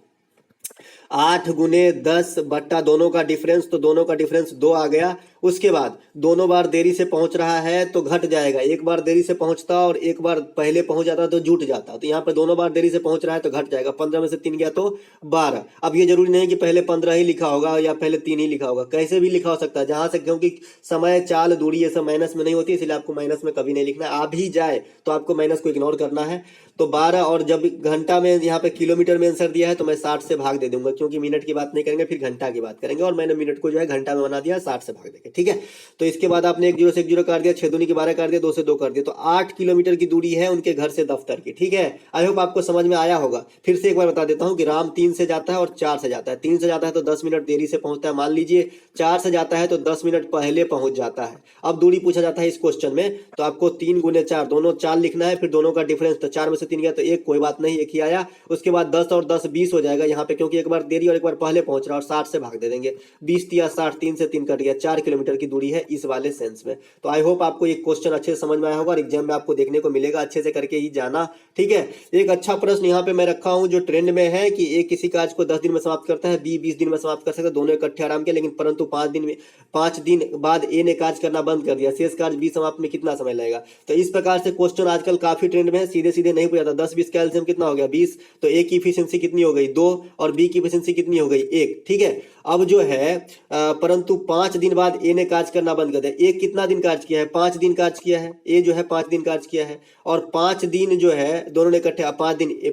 8 गुने 10 बट्टा दोनों का डिफरेंस, तो दोनों का डिफरेंस 2 आ गया। उसके बाद दोनों बार देरी से पहुंच रहा है तो घट जाएगा, एक बार देरी से पहुंचता और एक बार पहले पहुंच जाता तो जुट जाता, तो यहाँ पे दोनों बार देरी से पहुंच रहा है तो घट जाएगा। 15 में से 3 गया तो 12। अब ये जरूरी नहीं कि पहले 15 ही लिखा होगा या पहले 3 ही लिखा होगा, कैसे भी लिखा हो सकता है जहां से, क्योंकि समय चाल दूरी ये सब माइनस में नहीं होती, इसलिए आपको माइनस में कभी नहीं लिखना है। आ भी जाए तो आपको माइनस को इग्नोर करना है। तो 12, और जब घंटा में यहाँ पे किलोमीटर में आंसर दिया है तो मैं 60 से भाग दे दूंगा, क्योंकि मिनट की बात नहीं करेंगे, फिर घंटा की बात करेंगे, और मैंने मिनट को जो है घंटा में बना दिया, 60 से भाग देंगे, ठीक है। तो इसके बाद आपने 1 0 से 1 0 कर दिया, 6 दूनी के 12 कर दिया, 2 से 2 कर दिया, तो 8 किलोमीटर की दूरी है उनके घर से दफ्तर की, ठीक है। आई होप आपको समझ में आया होगा। फिर से एक बार बता देता हूँ कि राम 3 से जाता है और 4 से जाता है। 3 से जाता है तो 10 मिनट देरी से पहुंचता है, मान लीजिए 4 से जाता है तो 10 मिनट पहले पहुंच जाता है। अब दूरी पूछा जाता है इस क्वेश्चन में, तो आपको 3 गुने 4, दोनों 4 लिखना है, फिर दोनों का डिफरेंस, तो 4 में से 3 गया तो 1, कोई बात नहीं, 1 ही आया। उसके बाद 10 और 10 20 हो जाएगा यहाँ पे, क्योंकि एक बार देरी और एक बार पहले पहुंच रहा है, और 60 से भाग दे देंगे, 20 या 60, 3 से 3 कट गया, 4 किलोमीटर की दूरी है इस वाले सेंस में। तो आई होप आपको ये क्वेश्चन अच्छे से समझ में आया होगा और एग्जाम में आपको देखने को मिलेगा, अच्छे से करके ही जाना, ठीक है। एक अच्छा प्रश्न यहाँ पे मैं रखा हूँ जो ट्रेंड में है कि ए किसी कार्य को 10 दिन में समाप्त करता है, बी 20 दिन में समाप्त कर सकता है, दोनों इकट्ठे आराम के, लेकिन परंतु 5 दिन बाद ए ने कार्य करना बंद कर दिया, शेष कार्य बी समाप्त में कितना समय लगेगा। तो इस प्रकार से क्वेश्चन आजकल काफी ट्रेंड में है, सीधे सीधे नहीं पूछा जाता। 10 20 कैल्शियम कितना हो गया 20, तो ए की इफिशियंसी कितनी हो गई 2, और बी की इफिशियंसी कितनी हो गई 1, ठीक है। अब जो है परंतु 5 दिन बाद ए ने कार्य करना बंद कर दिया। ए कितना दिन कार्य किया है? 5 दिन कार्य किया है। ए जो है 5 दिन कार्य किया है और 5 दिन जो है दोनों ने इकट्ठे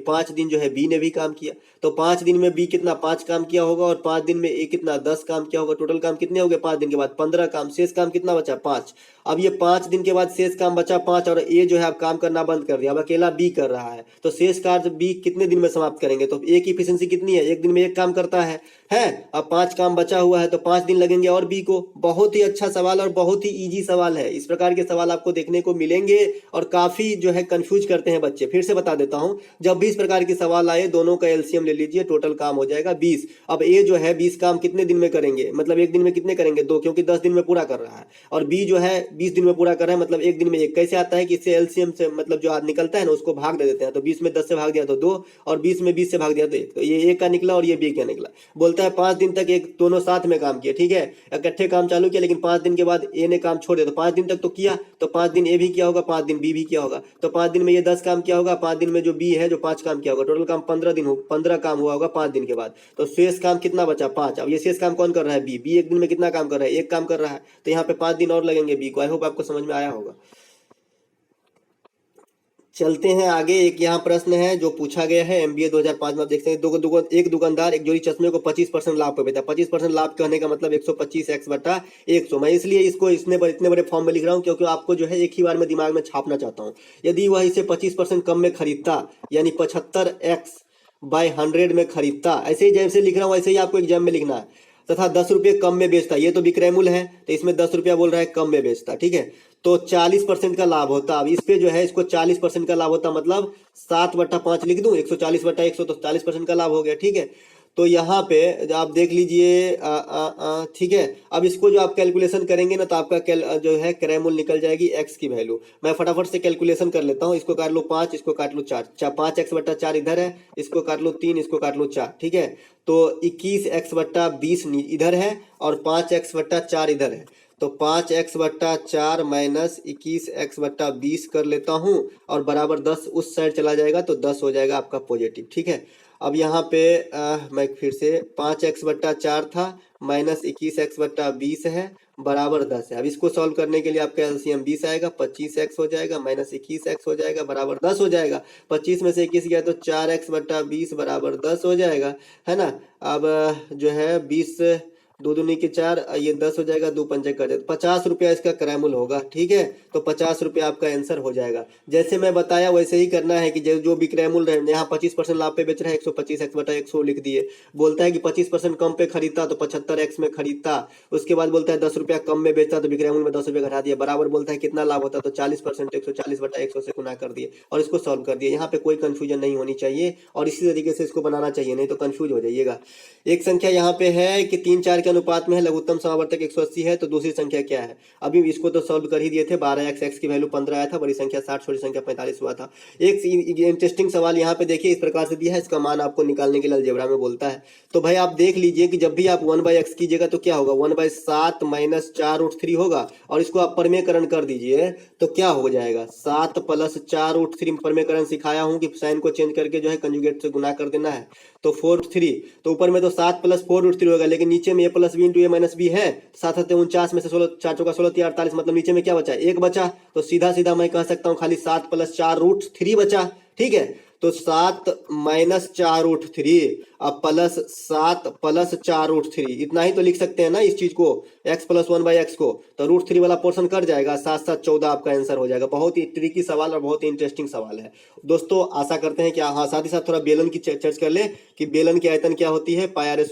5 दिन जो है बी ने भी काम किया। तो 5 दिन में बी कितना 5 काम किया होगा और 5 दिन में ए कितना 10 काम किया होगा। टोटल काम कितने हो गए 5 दिन के बाद? 15 काम। शेष काम कितना बचा? 5। अब ये 5 दिन के बाद शेष काम बचा 5 और ए जो है अब काम करना बंद कर दिया। अब अकेला बी कर रहा है तो शेष कार्य बी कितने दिन में समाप्त करेंगे? तो ए की इफिशिएंसी कितनी है? 1 दिन में 1 काम करता है। अब 5 काम बचा हुआ है तो 5 दिन लगेंगे और बी को। बहुत ही अच्छा सवाल और बहुत ही इजी सवाल है। इस प्रकार के सवाल आपको देखने को मिलेंगे और काफी जो है कंफ्यूज करते हैं बच्चे। फिर से बता देता हूं, जब भी इस प्रकार के सवाल आए दोनों का एलसीएम ले लीजिए, टोटल काम हो जाएगा 20। अब ए जो है 20 काम कितने दिन में करेंगे? मतलब 1 दिन में कितने करेंगे? 2, क्योंकि 10 दिन में पूरा कर रहा है। और बी जो है 20 दिन में पूरा कर रहा है मतलब 1 दिन में 1। कैसे आता है कि इससे एलसीएम से मतलब जो निकलता है ना उसको भाग दे देते हैं। तो 20 में 10 से भाग दिया तो 2 और 20 में 20 से भाग दिया तो 1। तो ये ए का निकला और ये बी का निकला। बोलता है 5 दिन तक एक दोनों साथ में काम किए, ठीक है, इकट्ठे काम चालू किया, लेकिन 5 दिन के बाद ए ने काम छोड़ दिया। तो 5 दिन तक तो किया, तो 5 दिन ए भी किया होगा, 5 दिन बी भी किया होगा। तो 5 दिन में ये 10 काम किया होगा, 5 दिन में जो बी है जो 5 काम किया होगा। टोटल काम 15 काम हुआ होगा 5 दिन के बाद। तो शेष काम कितना बचा? 5। अब ये शेष काम कौन कर रहा है? बी। बी 1 दिन में कितना काम कर रहा है? 1 काम कर रहा है। तो यहाँ पे 5 दिन और लगेंगे बी को। आई होप आपको समझ में आया होगा। चलते हैं आगे। एक यहाँ प्रश्न है जो पूछा गया है एमबीए 2005 में। आप देख सकते हैं एक दुकानदार एक जोड़ी चश्मे को 25% लाभ पे बेचा। 25% लाभ कहने का मतलब 125x/100। मैं इसलिए इसको इतने बड़े फॉर्म में लिख रहा हूँ क्योंकि आपको जो है एक ही बार में दिमाग में छापना चाहता हूँ। यदि वह इसे 25% कम में खरीदता यानी 75x/100 में खरीदता, ऐसे ही जैसे लिख रहा हूँ वैसे ही आपको एग्जाम में लिखना है, तथा 10 रुपये कम में बेचता। ये तो विक्रय मूल्य है तो इसमें 10 रुपया बोल रहा है कम में बेचता, ठीक है, तो 40% का लाभ होता। अब इस पे जो है इसको 40% का लाभ होता मतलब 7/5 लिख दूं, 140/100 तो 40% का लाभ हो गया, ठीक है। तो यहाँ पे आप देख लीजिए ठीक है। अब इसको जो आप कैलकुलेशन करेंगे ना तो आपका जो है क्रय मूल्य निकल जाएगी एक्स की वैल्यू। मैं फटाफट से कैलकुलेशन कर लेता हूँ। इसको काट लो 5, इसको काट लो 4, 5x/4 इधर है, इसको काट लो 3, इसको काट लो 4, ठीक है। तो 21x/20 इधर है और 5x/4 इधर है। तो 5x/4 माइनस 21x/20 कर लेता हूँ और बराबर 10 उस साइड चला जाएगा तो 10 हो जाएगा आपका पॉजिटिव, ठीक है। अब यहाँ पे मैं फिर से 5x/4 था माइनस 21x/20 है बराबर 10 है। अब इसको सॉल्व करने के लिए आपका एलसीएम 20 आएगा, 25x हो जाएगा माइनस 21x हो जाएगा बराबर 10 हो जाएगा। 25 में से 21 गया तो 4x/20 बराबर 10 हो जाएगा, है ना। अब जो है 20 2 दूनी के 4, ये 10 हो जाएगा, 2 पंचे कर दे 50 रुपया इसका क्रय मूल्य होगा, ठीक है। तो 50 रुपया आपका आंसर हो जाएगा। जैसे मैं बताया वैसे ही करना है कि जो विक्रय मूल्य है, यहाँ 25% लाभ पे बेच रहा है 125x/100 लिख दिए। बोलता है कि 25% कम पे खरीदता तो 75x में खरीदता। उसके बाद बोलता है 10 रुपया कम में बेचता तो विक्रय मूल्य में 10 रुपया घटा दिया, बराबर बोलता है कितना लाभ होता तो 40%, 140/100 से गुना कर दिए और इसको सॉल्व कर दिए। यहाँ पे कोई कंफ्यूजन नहीं होनी चाहिए और इसी तरीके से इसको बनाना चाहिए, नहीं तो कंफ्यूज हो जाइएगा। एक संख्या यहाँ पे है कि 3-4 के अनुपात में है, लघुत्तम समावर्तक 180 है, तो दूसरी संख्या क्या है? अभी इसको तो सॉल्व कर ही दिए थे। 12x, x की वैल्यू 15 आया था, बड़ी संख्या 60, छोटी संख्या 45 हुआ था। एक इंटरेस्टिंग सवाल यहाँ पे देखिए, इस प्रकार से दिया है, इसका मान आपको निकालने के लिए अलजेब्रा में बोलता है। तो भाई आप देख लीजिए कि जब भी आप 1/x कीजिएगा तो क्या होगा, 1/7 माइनस 4√3 होगा और इसको आप परमेकरण कर दीजिए तो क्या हो जाएगा, 7 + 4√3। परमेकरण सिखाया हूँ कि साइन को चेंज करके जो है कंजुगेट से गुना कर देना है। तो 4√3, तो ऊपर में तो 7 + 4√3 होगा, लेकिन नीचे में a + b × a - b है। 7 × 49 में से 16, 4 × 16 = 48, मतलब नीचे में क्या बचा? 1 बचा। तो सीधा सीधा मैं कह सकता हूँ खाली 7 + 4√3 बचा, ठीक है। तो 7 - 4√3 अब +7 + 4√3, इतना ही तो लिख सकते हैं ना इस चीज को, x + 1/x को। तो √3 वाला पोर्शन कट जाएगा, 7 7 14 आपका आंसर हो जाएगा। बहुत ही ट्रिकी सवाल और बहुत ही इंटरेस्टिंग सवाल है दोस्तों। आशा करते हैं कि हाँ, साथ ही साथ थोड़ा बेलन की चर्चा कर ले कि बेलन की आयतन क्या होती है, πr²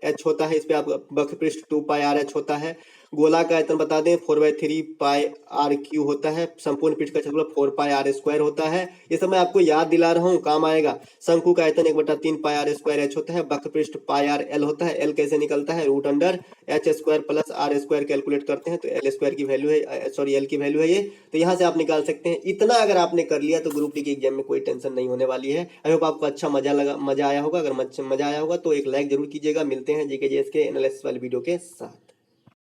h होता है। इस पे आप वक्र पृष्ठ 2πrh होता है। गोला का आयतन बता दें 4/3 πr³ होता है। संपूर्ण पृष्ठ का क्षेत्रफल 4πr² होता है। ये सब मैं आपको याद दिला रहा हूँ, काम आएगा। शंकु का आयतन 1/3 πr² h होता है। वक्र पृष्ठ πrl होता है। l कैसे निकलता है, √h² + r² कैलकुलेट करते हैं तो l² की वैल्यू है, सॉरी l की वैल्यू है ये। तो यहाँ से आप निकाल सकते हैं। इतना अगर आपने कर लिया तो ग्रुप डी के एग्जाम में कोई टेंशन नहीं होने वाली है। आई होप आपको अच्छा मजा आया होगा। अगर मजा आया होगा तो एक लाइक जरूर कीजिएगा। मिलते हैं जीके जीएस के एनालिसिस वाली वीडियो के साथ।